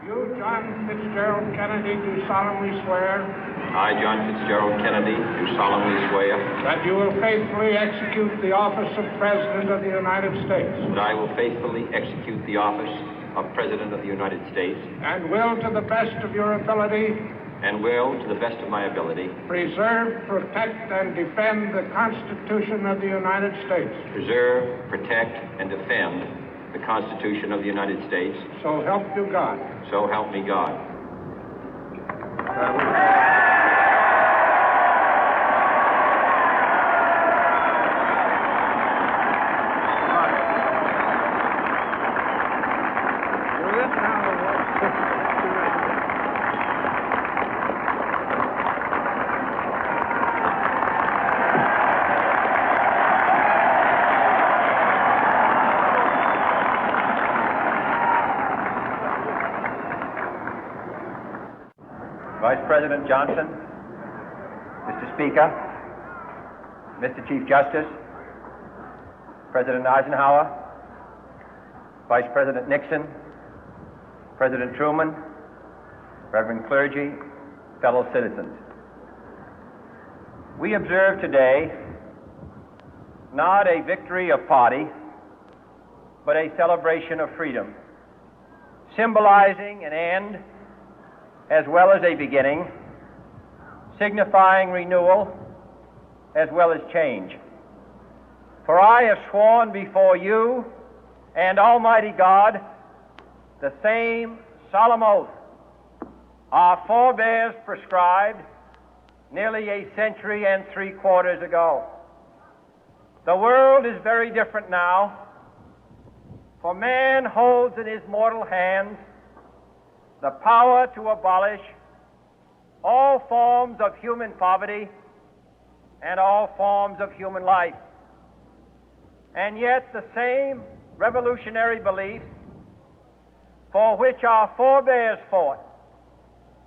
You, John Fitzgerald Kennedy, do solemnly swear. I, John Fitzgerald Kennedy, do solemnly swear. That you will faithfully execute the office of President of the United States. That I will faithfully execute the office of President of the United States. And will, to the best of your ability. And will, to the best of my ability. Preserve, protect, and defend the Constitution of the United States. Preserve, protect, and defend the Constitution of the United States. So help you God. So help me God. Vice President Johnson, Mr. Speaker, Mr. Chief Justice, President Eisenhower, Vice President Nixon, President Truman, Reverend clergy, fellow citizens. We observe today not a victory of party, but a celebration of freedom, symbolizing an end as well as a beginning, signifying renewal as well as change. For I have sworn before you and Almighty God the same solemn oath our forebears prescribed nearly a century and 3/4 ago. The world is very different now, for man holds in his mortal hands the power to abolish all forms of human poverty and all forms of human life. And yet the same revolutionary beliefs for which our forebears fought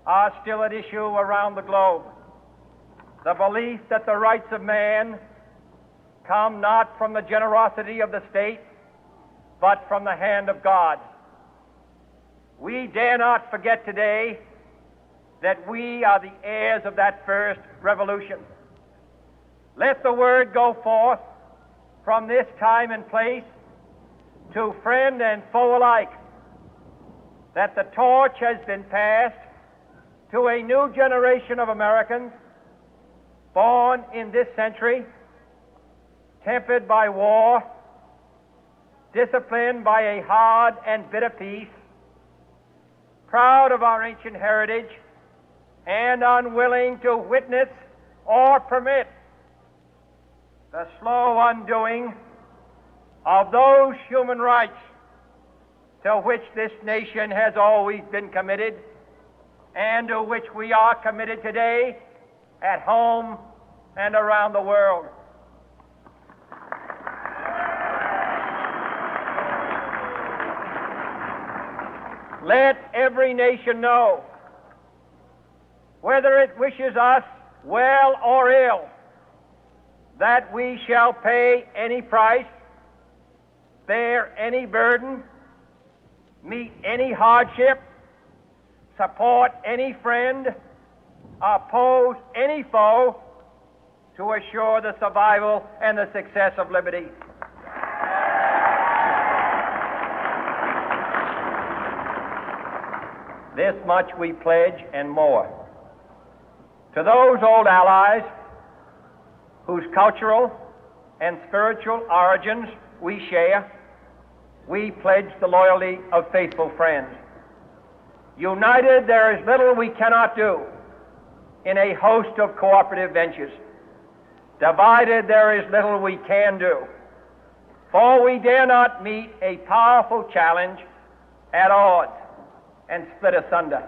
are still at issue around the globe. The belief that the rights of man come not from the generosity of the state, but from the hand of God. We dare not forget today that we are the heirs of that first revolution. Let the word go forth from this time and place to friend and foe alike that the torch has been passed to a new generation of Americans born in this century, tempered by war, disciplined by a hard and bitter peace, proud of our ancient heritage, and unwilling to witness or permit the slow undoing of those human rights to which this nation has always been committed and to which we are committed today at home and around the world. Let every nation know, whether it wishes us well or ill, that we shall pay any price, bear any burden, meet any hardship, support any friend, oppose any foe to assure the survival and the success of liberty. This much we pledge and more. To those old allies whose cultural and spiritual origins we share, we pledge the loyalty of faithful friends. United, there is little we cannot do in a host of cooperative ventures. Divided, there is little we can do, for we dare not meet a powerful challenge at odds and split asunder.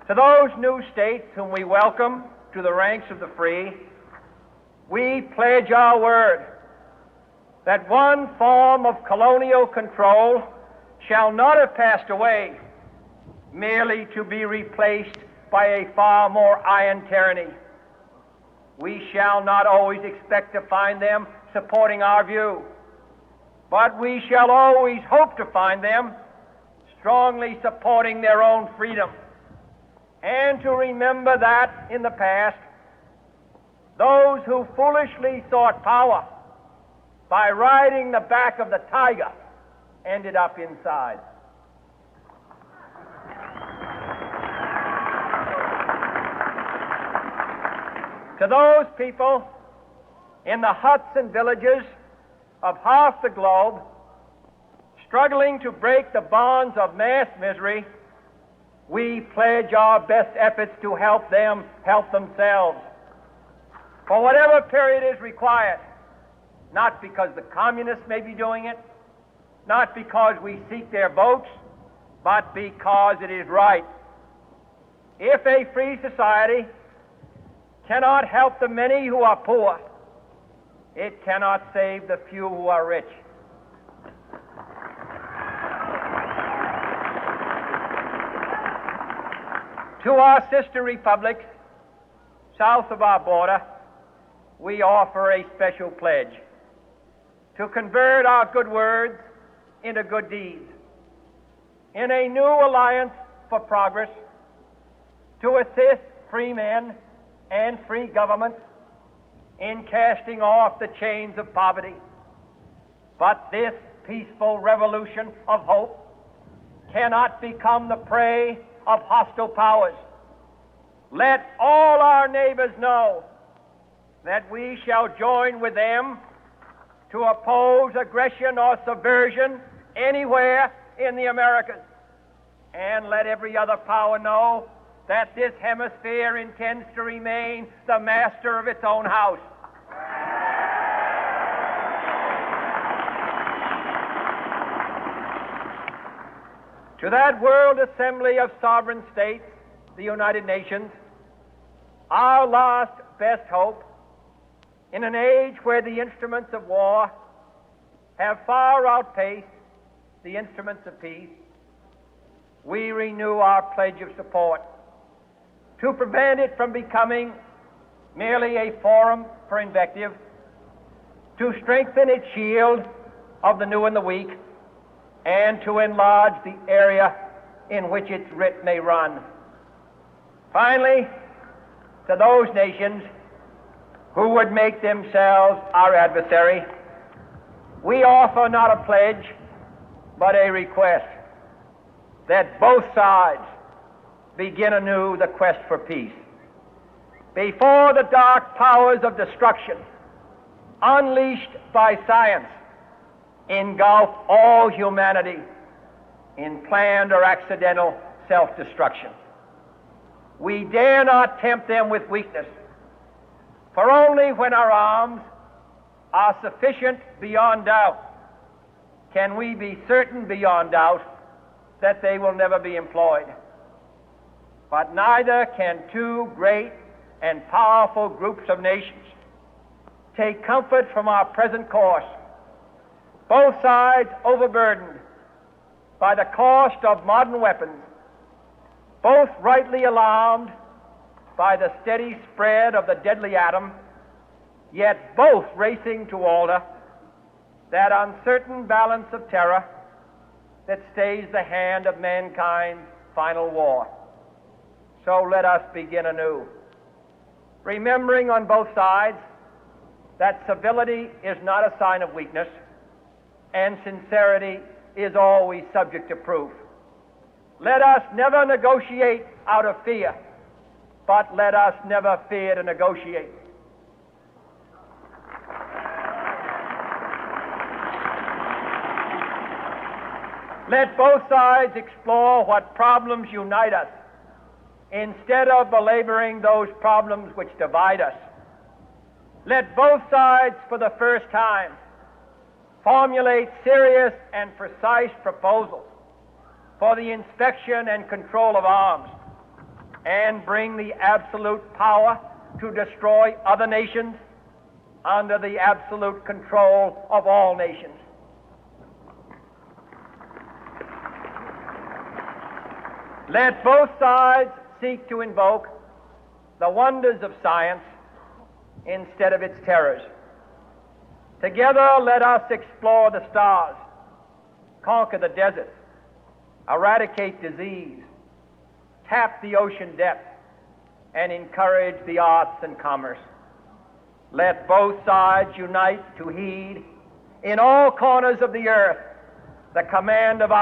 To those new states whom we welcome to the ranks of the free, we pledge our word that one form of colonial control shall not have passed away, merely to be replaced by a far more iron tyranny. We shall not always expect to find them supporting our view, but we shall always hope to find them strongly supporting their own freedom, and to remember that in the past, those who foolishly sought power by riding the back of the tiger ended up inside. To those people in the huts and villages of half the globe struggling to break the bonds of mass misery, we pledge our best efforts to help them help themselves for whatever period is required, not because the communists may be doing it, not because we seek their votes, but because it is right. If a free society cannot help the many who are poor, it cannot save the few who are rich. To our sister republics south of our border, we offer a special pledge to convert our good words into good deeds, in a new alliance for progress, to assist free men and free governments in casting off the chains of poverty. But this peaceful revolution of hope cannot become the prey of hostile powers. Let all our neighbors know that we shall join with them to oppose aggression or subversion anywhere in the Americas. And let every other power know that this hemisphere intends to remain the master of its own house. To that World Assembly of Sovereign States, the United Nations, our last best hope, in an age where the instruments of war have far outpaced the instruments of peace, we renew our pledge of support to prevent it from becoming merely a forum for invective, to strengthen its shield of the new and the weak, and to enlarge the area in which its writ may run. Finally, to those nations who would make themselves our adversary, we offer not a pledge, but a request that both sides begin anew the quest for peace. Before the dark powers of destruction, unleashed by science, engulf all humanity in planned or accidental self-destruction, we dare not tempt them with weakness, for only when our arms are sufficient beyond doubt can we be certain beyond doubt that they will never be employed. But neither can two great and powerful groups of nations take comfort from our present course, both sides overburdened by the cost of modern weapons, both rightly alarmed by the steady spread of the deadly atom, yet both racing to alter that uncertain balance of terror that stays the hand of mankind's final war. So let us begin anew, remembering on both sides that civility is not a sign of weakness, and sincerity is always subject to proof. Let us never negotiate out of fear, but let us never fear to negotiate. Let both sides explore what problems unite us, instead of belaboring those problems which divide us. Let both sides, for the first time, formulate serious and precise proposals for the inspection and control of arms, and bring the absolute power to destroy other nations under the absolute control of all nations. Let both sides seek to invoke the wonders of science instead of its terrors. Together, let us explore the stars, conquer the deserts, eradicate disease, tap the ocean depth, and encourage the arts and commerce. Let both sides unite to heed in all corners of the earth the command of our